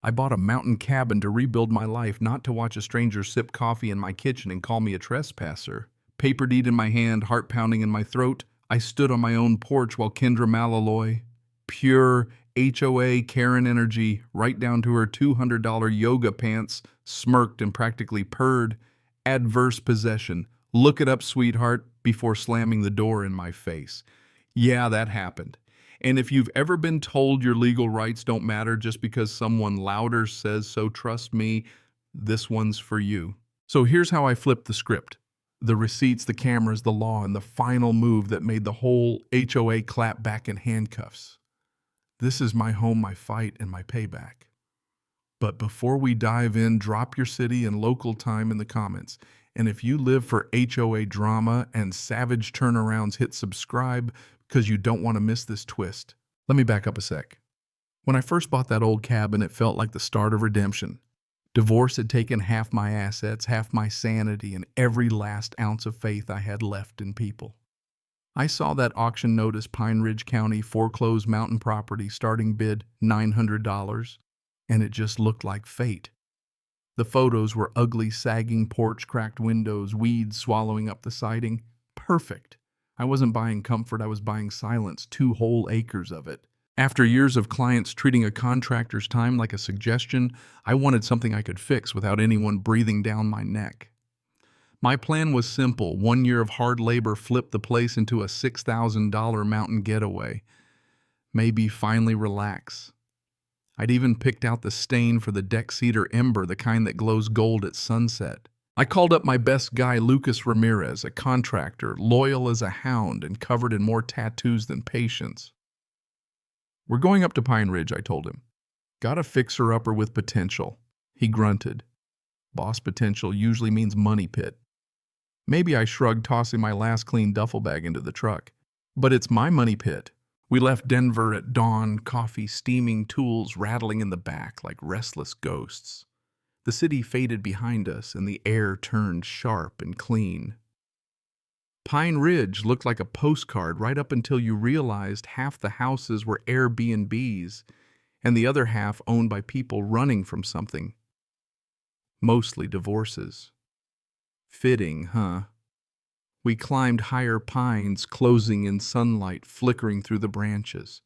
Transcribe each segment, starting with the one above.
I bought a mountain cabin to rebuild my life, not to watch a stranger sip coffee in my kitchen and call me a trespasser. Paper deed in my hand, heart pounding in my throat, I stood on my own porch while Kendra Malaloy, pure HOA Karen energy, right down to her $200 yoga pants, smirked and practically purred. Adverse possession. Look it up, sweetheart, before slamming the door in my face. Yeah, that happened. And if you've ever been told your legal rights don't matter just because someone louder says so, trust me, this one's for you. So here's how I flipped the script. The receipts, the cameras, the law, and the final move that made the whole HOA clap back in handcuffs. This is my home, my fight, and my payback. But before we dive in, drop your city and local time in the comments. And if you live for HOA drama and savage turnarounds, hit subscribe because you don't want to miss this twist. Let me back up a sec. When I first bought that old cabin, it felt like the start of redemption. Divorce had taken half my assets, half my sanity, and every last ounce of faith I had left in people. I saw that auction notice, Pine Ridge County, foreclosed mountain property, starting bid $900, and it just looked like fate. The photos were ugly, sagging porch, cracked windows, weeds swallowing up the siding. Perfect. I wasn't buying comfort, I was buying silence, 2 whole acres of it. After years of clients treating a contractor's time like a suggestion, I wanted something I could fix without anyone breathing down my neck. My plan was simple. 1 year of hard labor flipped the place into a $6,000 mountain getaway. Maybe finally relax. I'd even picked out the stain for the deck cedar ember, the kind that glows gold at sunset. I called up my best guy, Lucas Ramirez, a contractor, loyal as a hound and covered in more tattoos than patience. We're going up to Pine Ridge, I told him. Got a fixer-upper with potential. He grunted. Boss potential usually means money pit. Maybe I shrugged, tossing my last clean duffel bag into the truck. But it's my money pit. We left Denver at dawn, coffee steaming, tools rattling in the back like restless ghosts. The city faded behind us, and the air turned sharp and clean. Pine Ridge looked like a postcard right up until you realized half the houses were Airbnbs, and the other half owned by people running from something. Mostly divorces. Fitting, huh? We climbed higher pines, closing in sunlight, flickering through the branches.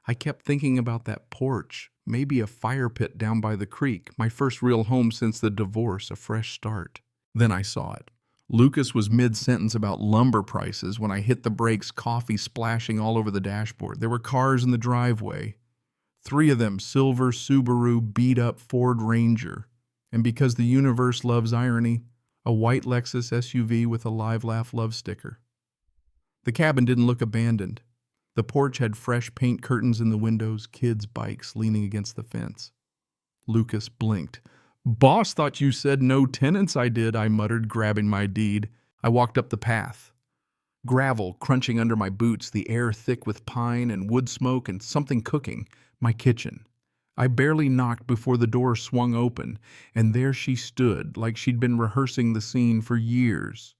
I kept thinking about that porch, maybe a fire pit down by the creek, my first real home since the divorce, a fresh start. Then I saw it. Lucas was mid-sentence about lumber prices when I hit the brakes, coffee splashing all over the dashboard. There were cars in the driveway. 3 of them, silver Subaru, beat-up Ford Ranger. And because the universe loves irony, a white Lexus SUV with a Live Laugh love sticker. The cabin didn't look abandoned. The porch had fresh paint curtains in the windows, kids' bikes leaning against the fence. Lucas blinked. "Boss thought you said no tenants." I did, I muttered, grabbing my deed. I walked up the path. Gravel crunching under my boots, the air thick with pine and wood smoke and something cooking. My kitchen. I barely knocked before the door swung open, and there she stood, like she'd been rehearsing the scene for years.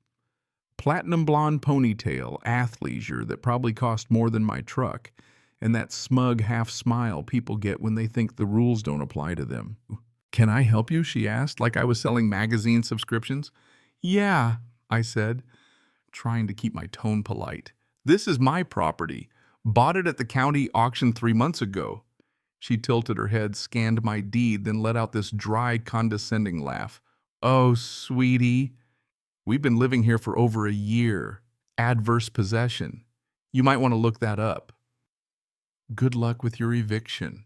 Platinum blonde ponytail, athleisure that probably cost more than my truck, and that smug half-smile people get when they think the rules don't apply to them. "Can I help you?" she asked, like I was selling magazine subscriptions. "Yeah," I said, trying to keep my tone polite. "This is my property. Bought it at the county auction 3 months ago." She tilted her head, scanned my deed, then let out this dry, condescending laugh. "Oh, sweetie, we've been living here for over a year. Adverse possession. You might want to look that up. Good luck with your eviction."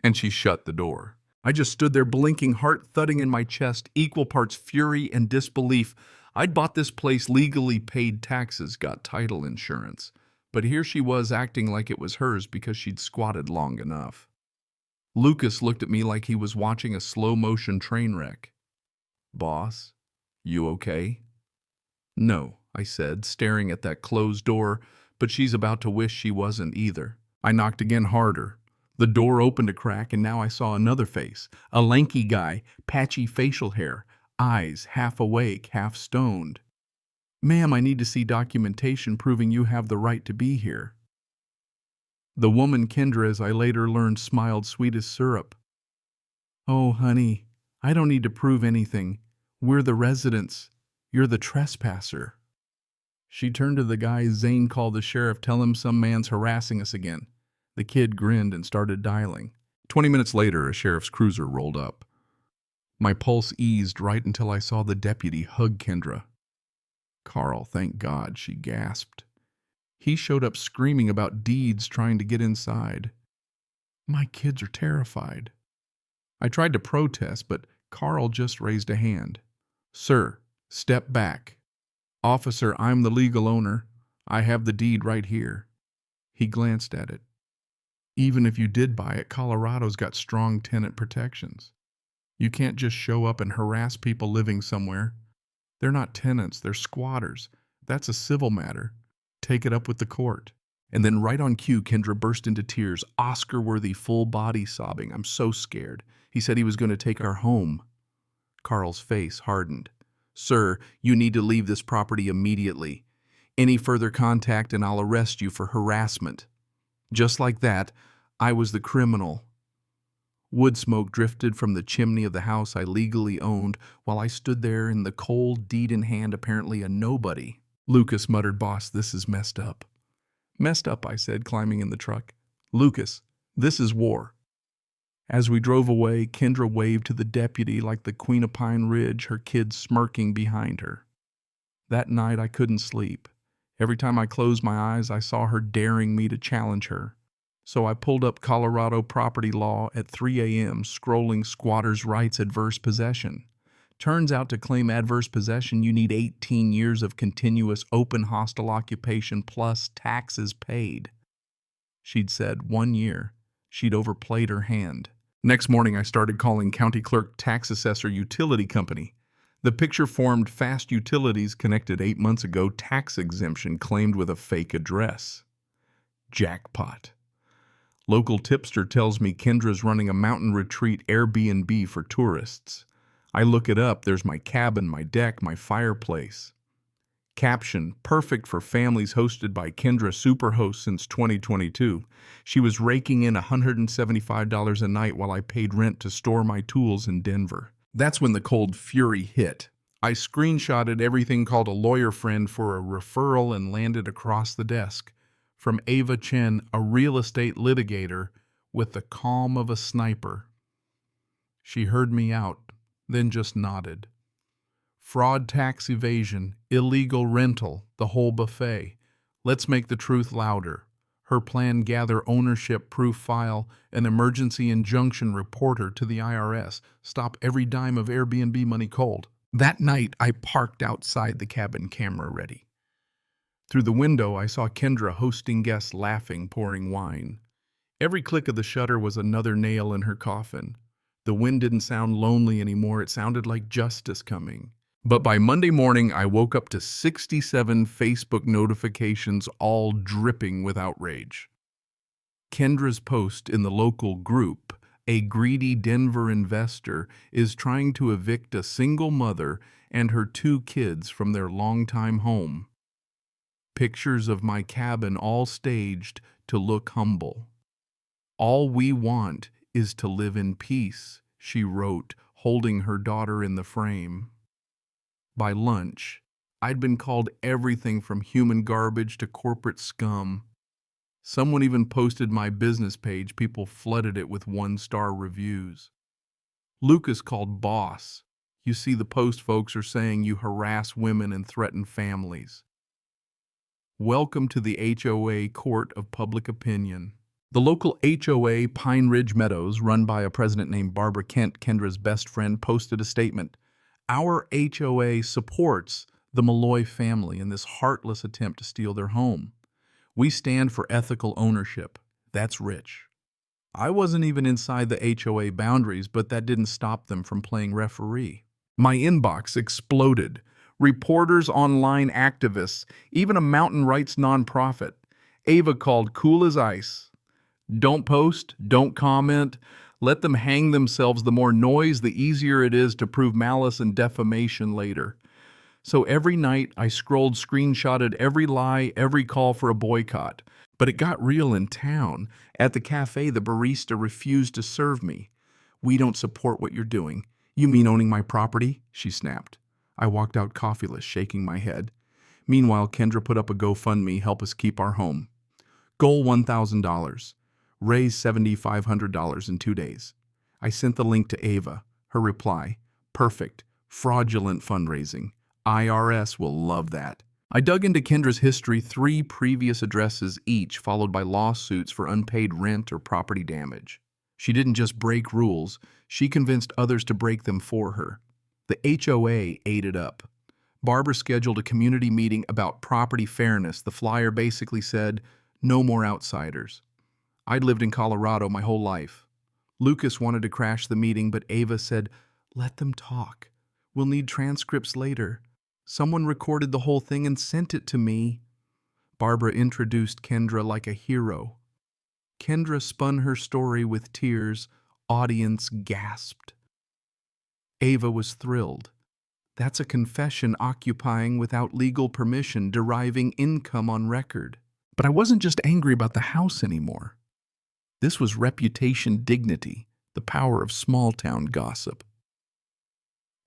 And she shut the door. I just stood there blinking, heart thudding in my chest, equal parts fury and disbelief. I'd bought this place legally, paid taxes, got title insurance. But here she was acting like it was hers because she'd squatted long enough. Lucas looked at me like he was watching a slow-motion train wreck. "Boss, you okay?" "No," I said, staring at that closed door, but she's about to wish she wasn't either. I knocked again, harder. The door opened a crack, and now I saw another face. A lanky guy, patchy facial hair, eyes half awake, half stoned. "Ma'am, I need to see documentation proving you have the right to be here." The woman, Kendra, as I later learned, smiled sweet as syrup. Oh, honey, I don't need to prove anything. We're the residents. You're the trespasser. She turned to the guy. Zane, called the sheriff. Tell him some man's harassing us again. The kid grinned and started dialing. 20 minutes later, a sheriff's cruiser rolled up. My pulse eased right until I saw the deputy hug Kendra. Carl, thank God, she gasped. He showed up screaming about deeds trying to get inside. My kids are terrified. I tried to protest, but Carl just raised a hand. Sir, step back. Officer, I'm the legal owner. I have the deed right here. He glanced at it. Even if you did buy it, Colorado's got strong tenant protections. You can't just show up and harass people living somewhere. They're not tenants, they're squatters. That's a civil matter. Take it up with the court. And then right on cue, Kendra burst into tears, Oscar-worthy full body sobbing. I'm so scared. He said he was going to take her home. Carl's face hardened. Sir, you need to leave this property immediately. Any further contact and I'll arrest you for harassment. Just like that, I was the criminal. Wood smoke drifted from the chimney of the house I legally owned while I stood there in the cold, deed in hand, apparently a nobody. Lucas muttered, Boss, this is messed up. Messed up, I said, climbing in the truck. Lucas, this is war. As we drove away, Kendra waved to the deputy like the Queen of Pine Ridge, her kids smirking behind her. That night I couldn't sleep. Every time I closed my eyes, I saw her daring me to challenge her. So I pulled up Colorado property law at 3 a.m., scrolling squatters' rights adverse possession. Turns out to claim adverse possession, you need 18 years of continuous open hostile occupation plus taxes paid. She'd said 1 year. She'd overplayed her hand. Next morning, I started calling county clerk, tax assessor, utility company. The picture formed Fast Utilities connected 8 months ago, tax exemption claimed with a fake address. Jackpot. Local tipster tells me Kendra's running a mountain retreat Airbnb for tourists. I look it up. There's my cabin, my deck, my fireplace. Caption, perfect for families hosted by Kendra Superhost since 2022. She was raking in $175 a night while I paid rent to store my tools in Denver. That's when the cold fury hit. I screenshotted everything, called a lawyer friend for a referral, and landed across the desk from Ava Chen, a real estate litigator with the calm of a sniper. She heard me out, then just nodded. Fraud, tax evasion, illegal rental, the whole buffet. Let's make the truth louder. Her plan, gather ownership proof, file an emergency injunction, reporter to the IRS, stop every dime of Airbnb money cold. That night, I parked outside the cabin, camera ready. Through the window, I saw Kendra hosting guests, laughing, pouring wine. Every click of the shutter was another nail in her coffin. The wind didn't sound lonely anymore. It sounded like justice coming. But by Monday morning, I woke up to 67 Facebook notifications, all dripping with outrage. Kendra's post in the local group, a greedy Denver investor is trying to evict a single mother and her 2 kids from their longtime home. Pictures of my cabin, all staged to look humble. All we want is to live in peace, she wrote, holding her daughter in the frame. By lunch, I'd been called everything from human garbage to corporate scum. Someone even posted my business page. People flooded it with 1-star reviews. Lucas called boss. You see the post, folks are saying you harass women and threaten families. Welcome to the HOA Court of Public Opinion. The local HOA, Pine Ridge Meadows, run by a president named Barbara Kent, Kendra's best friend, posted a statement. Our HOA supports the Malloy family in this heartless attempt to steal their home. We stand for ethical ownership. That's rich. I wasn't even inside the HOA boundaries, but that didn't stop them from playing referee. My inbox exploded. Reporters, online activists, even a mountain rights nonprofit. Ava called cool as ice. Don't post, don't comment. Let them hang themselves. The more noise, the easier it is to prove malice and defamation later. So every night I screenshotted every lie, every call for a boycott. But it got real in town. At the cafe, the barista refused to serve me. We don't support what you're doing. You mean owning my property? She snapped. I walked out coffeeless, shaking my head. Meanwhile, Kendra put up a GoFundMe, help us keep our home. Goal $1,000. Raise $7,500 in 2 days. I sent the link to Ava. Her reply, perfect. Fraudulent fundraising. IRS will love that. I dug into Kendra's history, 3 previous addresses each, followed by lawsuits for unpaid rent or property damage. She didn't just break rules, she convinced others to break them for her. The HOA ate it up. Barbara scheduled a community meeting about property fairness. The flyer basically said, no more outsiders. I'd lived in Colorado my whole life. Lucas wanted to crash the meeting, but Ava said, let them talk. We'll need transcripts later. Someone recorded the whole thing and sent it to me. Barbara introduced Kendra like a hero. Kendra spun her story with tears. Audience gasped. Ava was thrilled. That's a confession occupying without legal permission, deriving income on record. But I wasn't just angry about the house anymore. This was reputation dignity, the power of small-town gossip.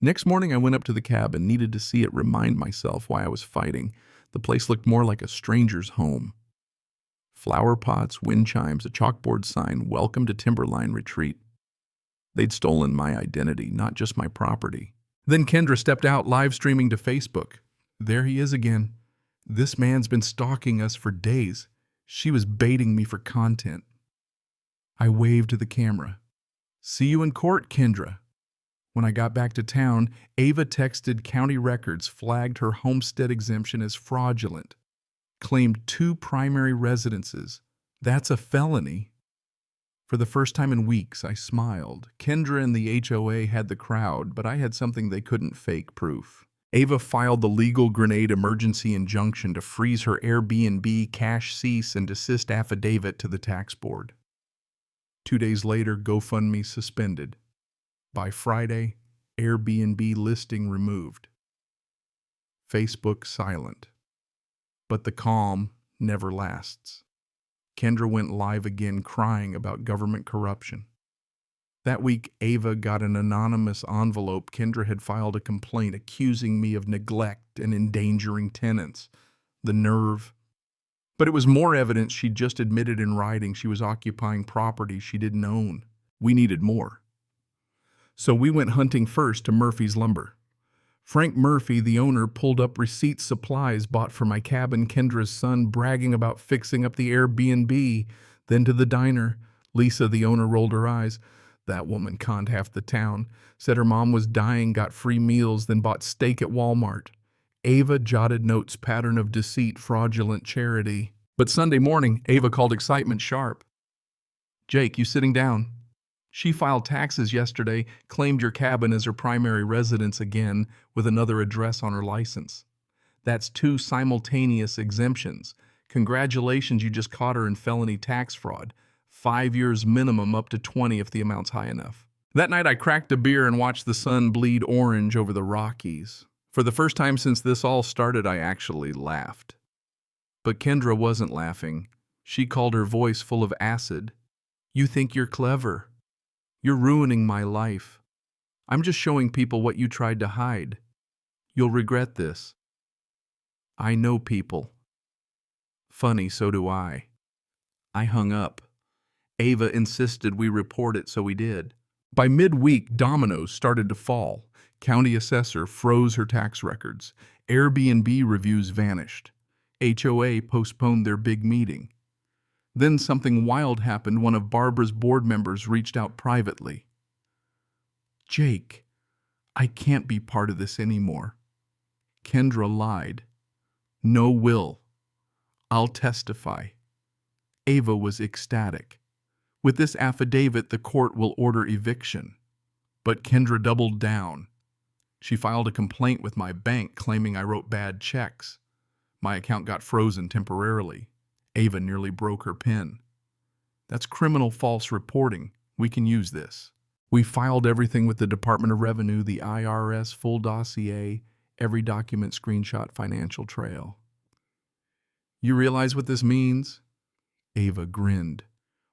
Next morning, I went up to the cabin, needed to see it, remind myself why I was fighting. The place looked more like a stranger's home. Flower pots, wind chimes, a chalkboard sign, welcome to Timberline Retreat. They'd stolen my identity, not just my property. Then Kendra stepped out, live streaming to Facebook. There he is again. This man's been stalking us for days. She was baiting me for content. I waved to the camera. See you in court, Kendra. When I got back to town, Ava texted county records, flagged her homestead exemption as fraudulent, claimed 2 primary residences. That's a felony. For the first time in weeks, I smiled. Kendra and the HOA had the crowd, but I had something they couldn't fake: proof. Ava filed the legal grenade emergency injunction to freeze her Airbnb cash cease and desist affidavit to the tax board. 2 days later, GoFundMe suspended. By Friday, Airbnb listing removed. Facebook silent. But the calm never lasts. Kendra went live again, crying about government corruption. That week, Ava got an anonymous envelope. Kendra had filed a complaint accusing me of neglect and endangering tenants. The nerve. But it was more evidence she'd just admitted in writing she was occupying property she didn't own. We needed more. So we went hunting first to Murphy's Lumber. Frank Murphy, the owner, pulled up receipts, supplies bought for my cabin, Kendra's son, bragging about fixing up the Airbnb. Then to the diner. Lisa, the owner, rolled her eyes. That woman conned half the town, said her mom was dying, got free meals, then bought steak at Walmart. Ava jotted notes, pattern of deceit, fraudulent charity. But Sunday morning, Ava called excitement sharp. Jake, you sitting down? She filed taxes yesterday, claimed your cabin as her primary residence again, with another address on her license. That's 2 simultaneous exemptions. Congratulations, you just caught her in felony tax fraud. 5 years minimum, up to 20 if the amount's high enough. That night I cracked a beer and watched the sun bleed orange over the Rockies. For the first time since this all started, I actually laughed. But Kendra wasn't laughing. She called, her voice full of acid. You think you're clever. You're ruining my life. I'm just showing people what you tried to hide. You'll regret this. I know people. Funny, so do I. I hung up. Ava insisted we report it, so we did. By midweek, dominoes started to fall. County assessor froze her tax records. Airbnb reviews vanished. HOA postponed their big meeting. Then something wild happened. One of Barbara's board members reached out privately. Jake, I can't be part of this anymore. Kendra lied. No will. I'll testify. Ava was ecstatic. With this affidavit, the court will order eviction. But Kendra doubled down. She filed a complaint with my bank claiming I wrote bad checks. My account got frozen temporarily. Ava nearly broke her pen. That's criminal false reporting. We can use this. We filed everything with the Department of Revenue, the IRS, full dossier, every document, screenshot, financial trail. You realize what this means? Ava grinned.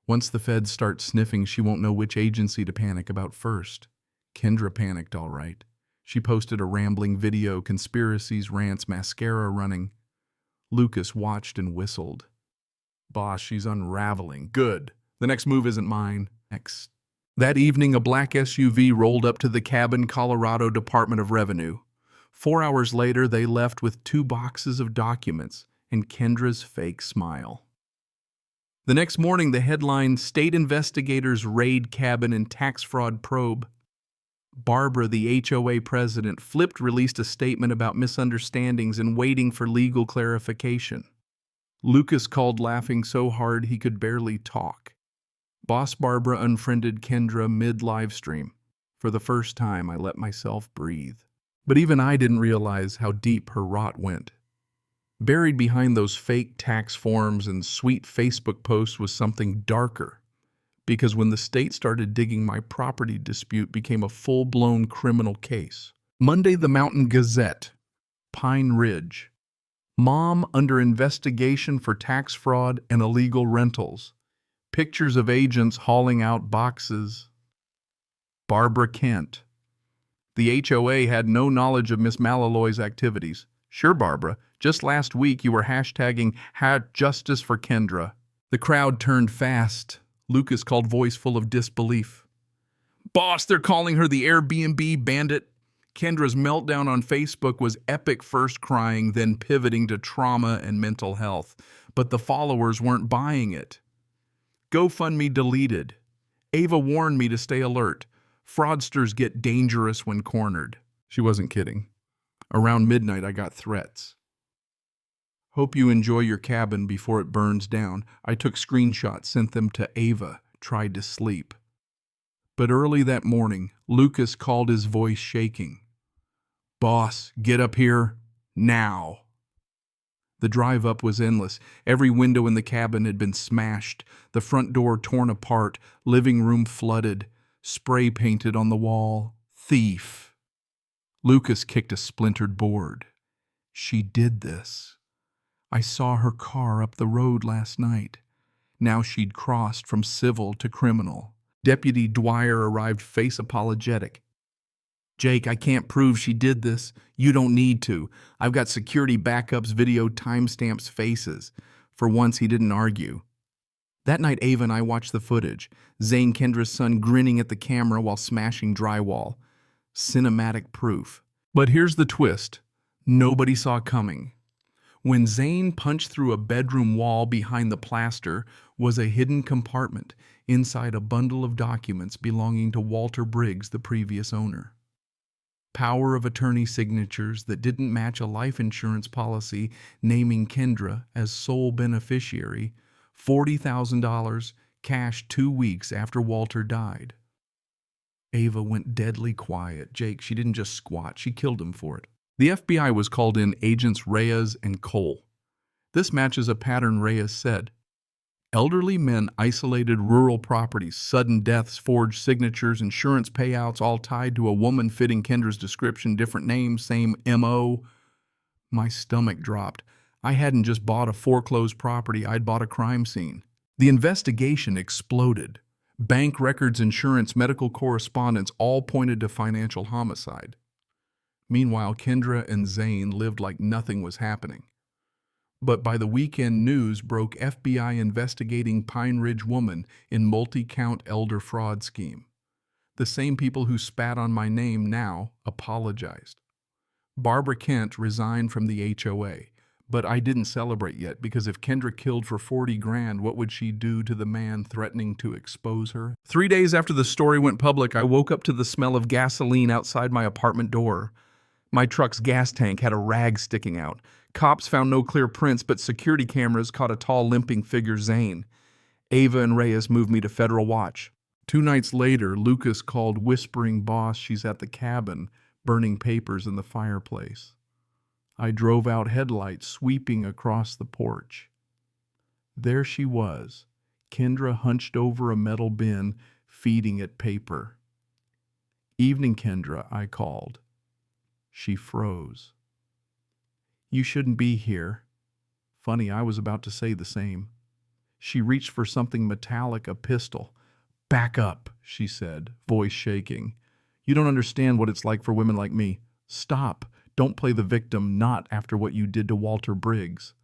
Once the feds start sniffing, she won't know which agency to panic about first. Kendra panicked, all right. She posted a rambling video, conspiracies, rants, mascara running. Lucas watched and whistled. Boss, she's unraveling. Good. The next move isn't mine. Next. That evening, a black SUV rolled up to the cabin, Colorado Department of Revenue. 4 hours later, they left with 2 boxes of documents and Kendra's fake smile. The next morning, the headline, State Investigators Raid Cabin and Tax Fraud Probe. Barbara, the HOA president, released a statement about misunderstandings and waiting for legal clarification. Lucas called, laughing so hard he could barely talk. Boss Barbara unfriended Kendra mid-live stream. For the first time, I let myself breathe. But even I didn't realize how deep her rot went. Buried behind those fake tax forms and sweet Facebook posts was something darker. Because when the state started digging, my property dispute became a full-blown criminal case. Monday, the Mountain Gazette. Pine Ridge. Mom under investigation for tax fraud and illegal rentals. Pictures of agents hauling out boxes. Barbara Kent. The HOA had no knowledge of Miss Malaloy's activities. Sure, Barbara, just last week you were hashtagging #Justice for Kendra. The crowd turned fast. Lucas called, voice full of disbelief. Boss, they're calling her the Airbnb bandit. Kendra's meltdown on Facebook was epic, first crying, then pivoting to trauma and mental health. But the followers weren't buying it. GoFundMe deleted. Ava warned me to stay alert. Fraudsters get dangerous when cornered. She wasn't kidding. Around midnight, I got threats. Hope you enjoy your cabin before it burns down. I took screenshots, sent them to Ava, tried to sleep. But early that morning, Lucas called, his voice shaking. Boss, get up here, now. The drive up was endless. Every window in the cabin had been smashed, the front door torn apart, living room flooded, spray painted on the wall. Thief. Lucas kicked a splintered board. She did this. I saw her car up the road last night. Now she'd crossed from civil to criminal. Deputy Dwyer arrived, face apologetic. Jake, I can't prove she did this. You don't need to. I've got security backups, video timestamps, faces. For once, he didn't argue. That night, Ava and I watched the footage. Zane, Kendra's son, grinning at the camera while smashing drywall. Cinematic proof. But here's the twist. Nobody saw coming. When Zane punched through a bedroom wall, behind the plaster was a hidden compartment inside a bundle of documents belonging to Walter Briggs, the previous owner. Power of attorney signatures that didn't match a life insurance policy naming Kendra as sole beneficiary, $40,000 cash 2 weeks after Walter died. Ava went deadly quiet. Jake, she didn't just squat, she killed him for it. The FBI was called in, agents Reyes and Cole. This matches a pattern Reyes said. Elderly men, isolated rural properties, sudden deaths, forged signatures, insurance payouts, all tied to a woman fitting Kendra's description, different names, same M.O. My stomach dropped. I hadn't just bought a foreclosed property, I'd bought a crime scene. The investigation exploded. Bank records, insurance, medical correspondence all pointed to financial homicide. Meanwhile, Kendra and Zane lived like nothing was happening. But by the weekend, news broke, FBI investigating Pine Ridge woman in multi-count elder fraud scheme. The same people who spat on my name now apologized. Barbara Kent resigned from the HOA, but I didn't celebrate yet, because if Kendra killed for 40 grand, what would she do to the man threatening to expose her? 3 days after the story went public, I woke up to the smell of gasoline outside my apartment door. My truck's gas tank had a rag sticking out. Cops found no clear prints, but security cameras caught a tall, limping figure, Zane. Ava and Reyes moved me to federal watch. 2 nights later, Lucas called, whispering, "Boss, she's at the cabin, burning papers in the fireplace." I drove out, headlights sweeping across the porch. There she was, Kendra hunched over a metal bin, feeding it paper. "Evening, Kendra," I called. She froze. "You shouldn't be here." Funny, I was about to say the same. She reached for something metallic, a pistol. "Back up," she said, voice shaking. "You don't understand what it's like for women like me. Stop. Don't play the victim, not after what you did to Walter Briggs."